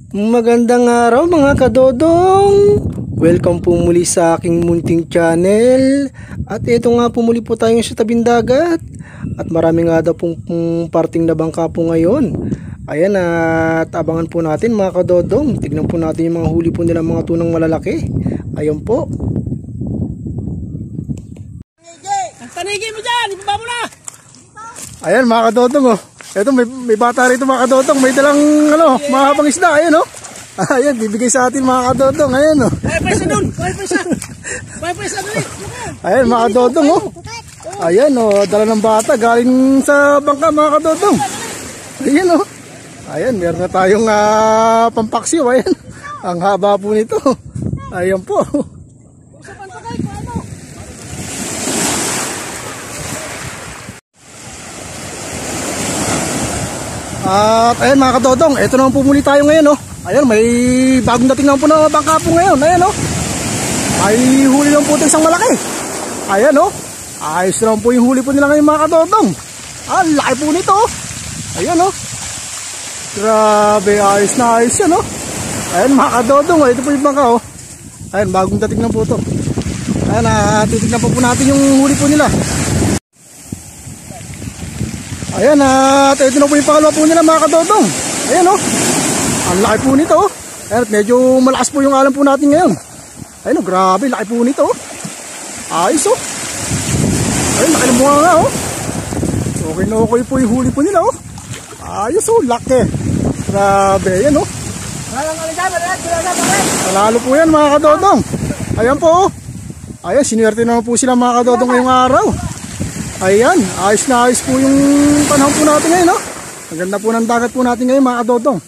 Magandang araw mga kadodong. Welcome po muli sa aking munting channel. At ito nga po muli po tayo sa tabing dagat. At marami nga daw pong parting na bangka po ngayon. Ayan, at abangan po natin mga kadodong. Tignan po natin yung mga huli po nila, mga tunang malalaki. Ayan po. Ang panigi mo dyan, ibaba mo na. Ayan mga kadodong, oh. Ito may bata rito mga kadodong, may dalang mahabang isda, ayan, oh. Ayan, bibigay sa atin mga kadodong, ayan, oh. Pwesa dun, pwesa dun. Ayan mga kadodong, oh. Ayan, oh, dala ng bata galing sa bangka mga kadodong. Ayan, oh. Ayan, meron na tayong pampaksiw, ayan. Ang haba po nito. Ayan po. At ayan mga kadodong, ito naman po muli tayo ngayon, oh. Ayan, may bagong dating naman po na bangka po ngayon. Ayan, oh. Ay huli lang po ito isang malaki. Ayan, oh. Ayos naman po yung huli po nila ngayon mga kadodong. Laki po nito, oh. Ayan, oh. Grabe, ayos na ayos yan, oh. Ayan mga kadodong, ito po yung bangka, oh. Ayan, bagong dating na po ito. Ayan, titignan po natin yung huli po nila. Ayan, at ito na po yung pangalawa po nila mga kadodong. Ayan, oh. Ang laki po nito, oh. Ayan, at medyo malakas po yung alam po natin ngayon. Ayan, oh, grabe, laki po nito, oh. Ayos, oh. Ayan, laki ng bunga nga, oh. Okay na okay po yung huli po nila, oh. Ayos, oh, laki. Grabe, ayan, oh. Palalo po yan mga kadodong. Ayan po, oh. Ayan, sinuwerte naman po sila mga kadodong ngayong araw. Ayan, ayos na ayos po yung panahon po natin ngayon, no? Ang ganda po ng dagat po natin ngayon mga kadodong.